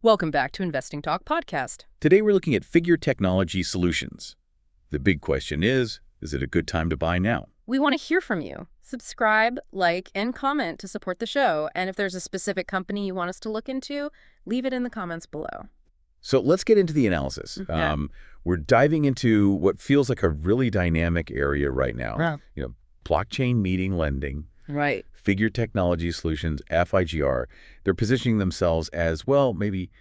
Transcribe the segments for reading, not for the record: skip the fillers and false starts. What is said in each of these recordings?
Welcome back to Investing Talk Podcast. Today we're looking at FIGR Technology Solutions. The big question is it a good time to buy now? We want to hear from you. Subscribe, like, and comment to support the show. And if there's a specific company you want us to look into, leave it in the comments below. So let's get into the analysis. Okay. We're diving into what feels like a really dynamic area right now. Yeah. Blockchain meeting lending, Right. FIGR Technology Solutions, FIGR. They're positioning themselves as, well, maybe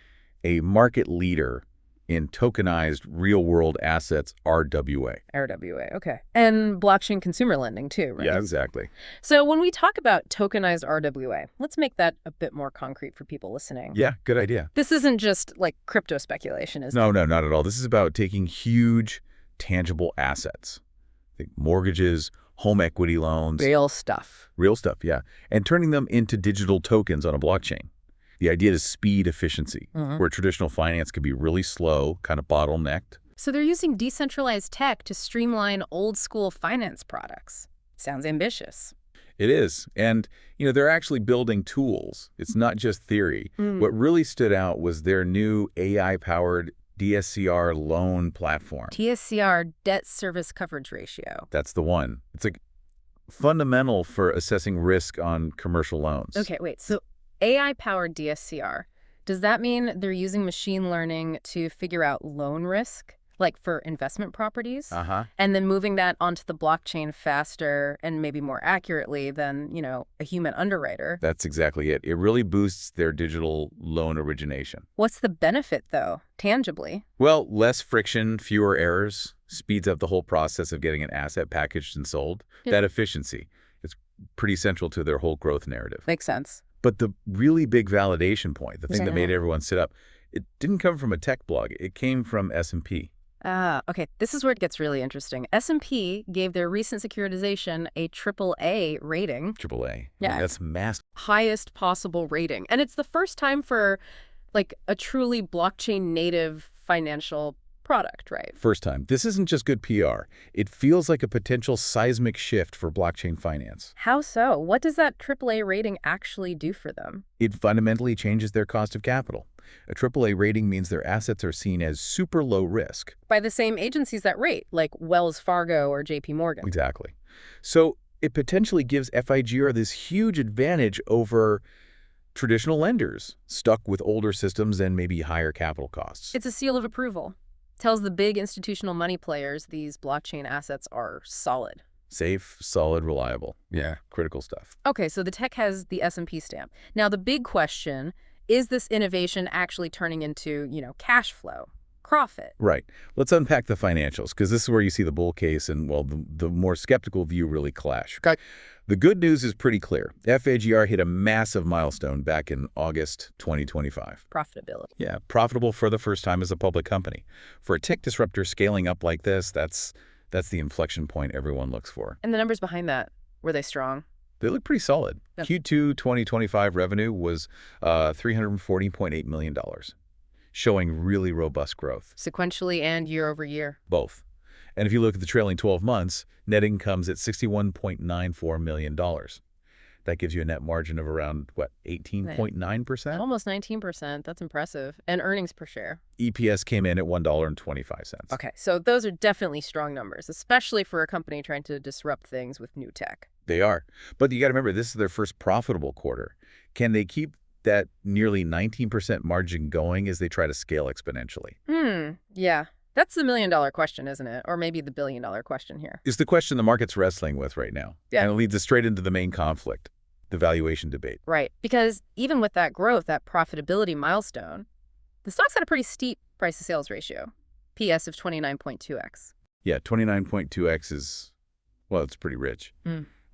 a market leader in tokenized real-world assets, RWA. RWA, okay. And blockchain consumer lending too, right? Yeah, exactly. So when we talk about tokenized RWA, let's make that a bit more concrete for people listening. Yeah, good idea. This isn't just like crypto speculation, is it? No, not at all. This is about taking huge, tangible assets, like mortgages, home equity loans. Real stuff. Real stuff, yeah. And turning them into digital tokens on a blockchain. The idea is speed efficiency, where traditional finance can be really slow, kind of bottlenecked. So they're using decentralized tech to streamline old-school finance products. Sounds ambitious. It is. And, they're actually building tools. It's not just theory. What really stood out was their new AI-powered DSCR loan platform. DSCR, debt service coverage ratio. That's the one. It's like fundamental for assessing risk on commercial loans. Okay, wait. So AI-powered DSCR, does that mean they're using machine learning to figure out loan risk, like for investment properties? And then moving that onto the blockchain faster and maybe more accurately than, a human underwriter? That's exactly it. It really boosts their digital loan origination. What's the benefit, though, tangibly? Well, less friction, fewer errors, speeds up the whole process of getting an asset packaged and sold. That efficiency is pretty central to their whole growth narrative. Makes sense. But the really big validation point, the thing that made everyone sit up, it didn't come from a tech blog. It came from S&P. Okay. This is where it gets really interesting. S&P gave their recent securitization a AAA rating. AAA. Yeah. That's massive. Highest possible rating. And it's the first time for, a truly blockchain-native financial product, right? First time. This isn't just good PR. It feels like a potential seismic shift for blockchain finance. How so? What does that AAA rating actually do for them? It fundamentally changes their cost of capital. A AAA rating means their assets are seen as super low risk. By the same agencies that rate, like Wells Fargo or JP Morgan. Exactly. So it potentially gives FIGR this huge advantage over traditional lenders stuck with older systems and maybe higher capital costs. It's a seal of approval. Tells the big institutional money players these blockchain assets are solid. Safe, solid, reliable. Yeah, critical stuff. Okay, so the tech has the S&P stamp. Now, the big question, is this innovation actually turning into, cash flow, profit? Right. Let's unpack the financials, because this is where you see the bull case and, well, the more skeptical view really clash. Okay. The good news is pretty clear. FIGR hit a massive milestone back in August 2025. Profitability. Yeah, profitable for the first time as a public company. For a tech disruptor scaling up like this, that's the inflection point everyone looks for. And the numbers behind that, were they strong? They look pretty solid. Yep. Q2 2025 revenue was $340.8 million, showing really robust growth. Sequentially and year over year. Both. And if you look at the trailing 12 months, net income's at $61.94 million. That gives you a net margin of around, 18.9%? Almost 19%. That's impressive. And earnings per share. EPS came in at $1.25. Okay, so those are definitely strong numbers, especially for a company trying to disrupt things with new tech. They are. But you got to remember, this is their first profitable quarter. Can they keep that nearly 19% margin going as they try to scale exponentially? Yeah. That's the million-dollar question, isn't it? Or maybe the billion-dollar question here. It's the question the market's wrestling with right now. Yeah. And it leads us straight into the main conflict, the valuation debate. Right. Because even with that growth, that profitability milestone, the stock's got a pretty steep price-to-sales ratio, PS of 29.2x. Yeah, 29.2x is, well, it's pretty rich,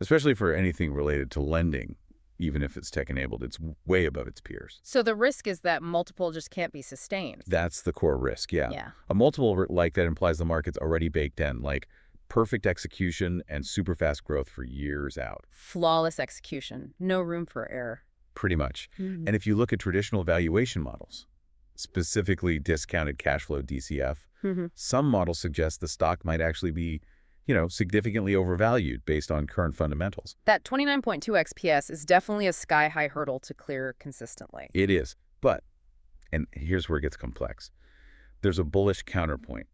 especially for anything related to lending. Even if it's tech-enabled, it's way above its peers. So the risk is that multiple just can't be sustained. That's the core risk, yeah. Yeah. A multiple like that implies the market's already baked in, like perfect execution and super fast growth for years out. Flawless execution. No room for error. Pretty much. And if you look at traditional valuation models, specifically discounted cash flow DCF, some models suggest the stock might actually be significantly overvalued based on current fundamentals. That 29.2x PS is definitely a sky-high hurdle to clear consistently. It is. But And here's where it gets complex. There's a bullish counterpoint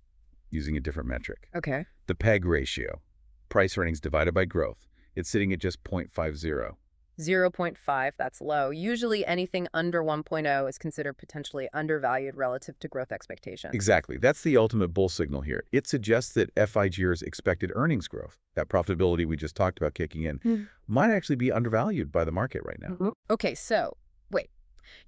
using a different metric. Okay. The PEG ratio, price earnings divided by growth, it's sitting at just 0.50. 0.5, that's low. Usually anything under 1.0 is considered potentially undervalued relative to growth expectations. Exactly. That's the ultimate bull signal here. It suggests that FIGR's expected earnings growth, that profitability we just talked about kicking in, might actually be undervalued by the market right now. Okay, so wait.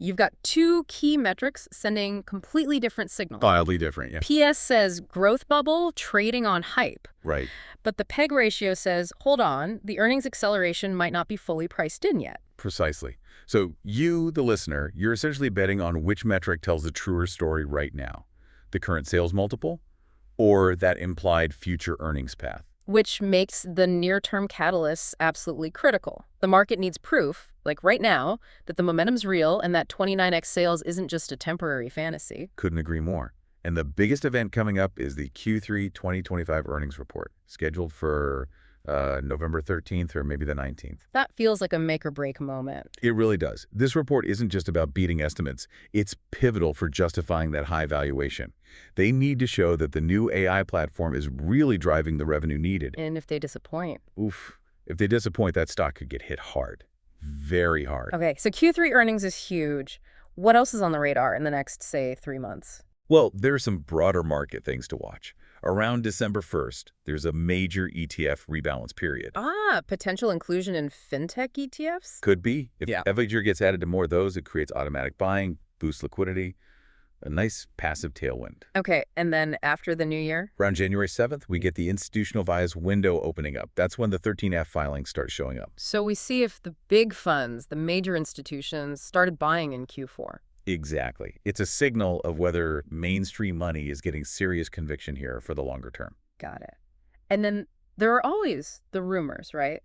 You've got two key metrics sending completely different signals. Wildly different, yeah. PS says growth bubble, trading on hype. Right. But the PEG ratio says, hold on, the earnings acceleration might not be fully priced in yet. Precisely. So you, the listener, you're essentially betting on which metric tells the truer story right now. The current sales multiple or that implied future earnings path. Which makes the near-term catalysts absolutely critical. The market needs proof, like right now, that the momentum's real and that 29x sales isn't just a temporary fantasy. Couldn't agree more. And the biggest event coming up is the Q3 2025 earnings report, scheduled for November 13th or maybe the 19th. That feels like a make-or-break moment. It really does. This report isn't just about beating estimates. It's pivotal for justifying that high valuation. They need to show that the new AI platform is really driving the revenue needed. And if they disappoint? Oof. If they disappoint, that stock could get hit hard. Very hard. Okay, so Q3 earnings is huge. What else is on the radar in the next, say, 3 months? Well, there are some broader market things to watch. Around December 1st, there's a major ETF rebalance period. Potential inclusion in fintech ETFs? Could be. If FIGR gets added to more of those, it creates automatic buying, boosts liquidity, a nice passive tailwind. Okay, and then after the new year? Around January 7th, we get the institutional bias window opening up. That's when the 13F filings start showing up. So we see if the big funds, the major institutions, started buying in Q4. Exactly. It's a signal of whether mainstream money is getting serious conviction here for the longer term. Got it. And then there are always the rumors, right?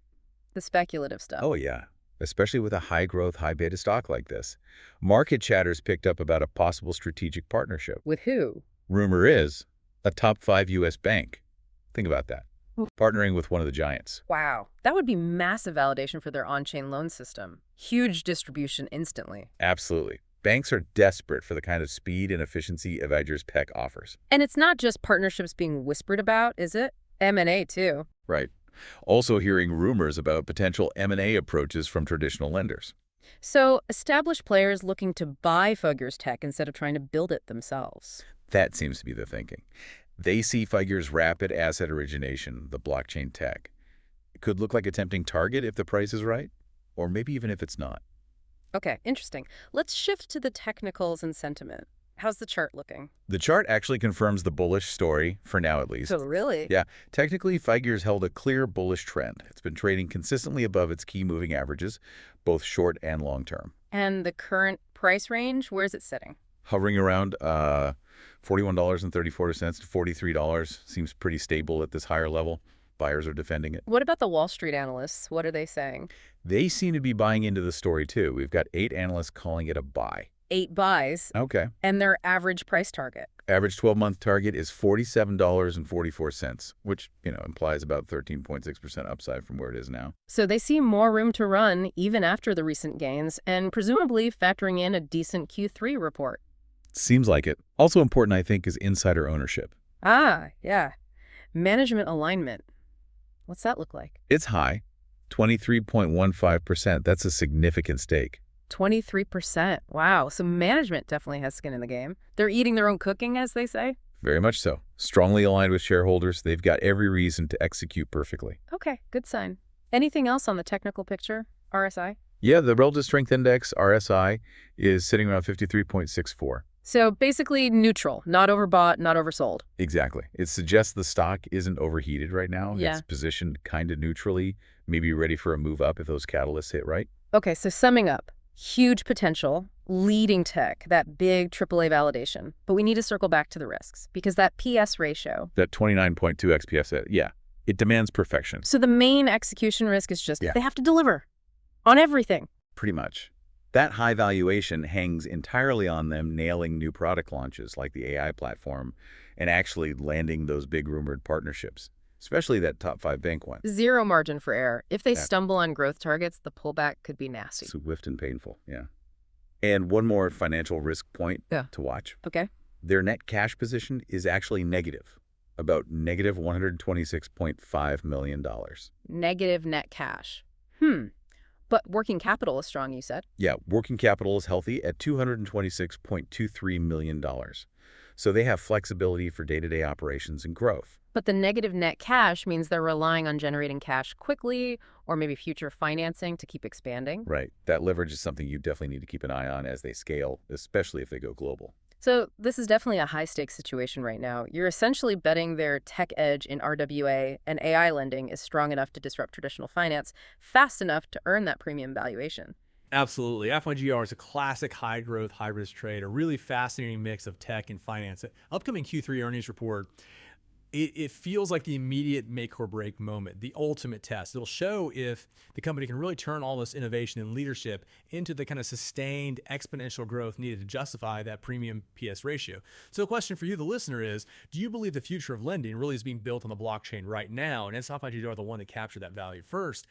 The speculative stuff. Oh, yeah. Especially with a high-growth, high-beta stock like this. Market chatter's picked up about a possible strategic partnership. With who? Rumor is a top 5 U.S. bank. Think about that. Partnering with one of the giants. Wow. That would be massive validation for their on-chain loan system. Huge distribution instantly. Absolutely. Banks are desperate for the kind of speed and efficiency FIGR's PEC offers. And it's not just partnerships being whispered about, is it? M&A, too. Right. Also hearing rumors about potential M&A approaches from traditional lenders. So established players looking to buy FIGR's tech instead of trying to build it themselves. That seems to be the thinking. They see FIGR's rapid asset origination, the blockchain tech. It could look like a tempting target if the price is right, or maybe even if it's not. Okay, interesting. Let's shift to the technicals and sentiment. How's the chart looking? The chart actually confirms the bullish story, for now at least. So really? Yeah. Technically, FIGR's held a clear bullish trend. It's been trading consistently above its key moving averages, both short and long term. And the current price range, where is it sitting? Hovering around $41.34 to $43. Seems pretty stable at this higher level. Buyers are defending it. What about the Wall Street analysts? What are they saying? They seem to be buying into the story, too. We've got 8 analysts calling it a buy. 8 buys. Okay. And their average price target? Average 12-month target is $47.44, which, implies about 13.6% upside from where it is now. So they see more room to run even after the recent gains and presumably factoring in a decent Q3 report. Seems like it. Also important, I think, is insider ownership. Yeah. Management alignment. What's that look like? It's high, 23.15%. That's a significant stake. 23%. Wow. So management definitely has skin in the game. They're eating their own cooking, as they say. Very much so. Strongly aligned with shareholders. They've got every reason to execute perfectly. Okay, good sign. Anything else on the technical picture, RSI? Yeah, the Relative Strength Index, RSI, is sitting around 53.64. So basically neutral, not overbought, not oversold. Exactly. It suggests the stock isn't overheated right now. Yeah. It's positioned kind of neutrally, maybe ready for a move up if those catalysts hit right. Okay, so summing up, huge potential, leading tech, that big AAA validation. But we need to circle back to the risks because that PS ratio. That 29.2 XPF, yeah, it demands perfection. So the main execution risk is just Yeah. they have to deliver on everything. Pretty much. That high valuation hangs entirely on them nailing new product launches like the AI platform and actually landing those big rumored partnerships, especially that top 5 bank one. Zero margin for error. If they stumble on growth targets, the pullback could be nasty. Swift and painful, yeah. And one more financial risk point Yeah. to watch. Okay. Their net cash position is actually negative, about negative $126.5 million. Negative net cash. But working capital is strong, you said. Yeah, working capital is healthy at $226.23 million. So they have flexibility for day-to-day operations and growth. But the negative net cash means they're relying on generating cash quickly or maybe future financing to keep expanding. Right. That leverage is something you definitely need to keep an eye on as they scale, especially if they go global. So this is definitely a high-stakes situation right now. You're essentially betting their tech edge in RWA and AI lending is strong enough to disrupt traditional finance fast enough to earn that premium valuation. Absolutely. FIGR is a classic high-growth, high-risk trade, a really fascinating mix of tech and finance. Upcoming Q3 earnings report, it feels like the immediate make or break moment, the ultimate test. It'll show if the company can really turn all this innovation and leadership into the kind of sustained exponential growth needed to justify that premium PS ratio. So the question for you, the listener, is, do you believe the future of lending really is being built on the blockchain right now? And is FIGR the one to capture that value first?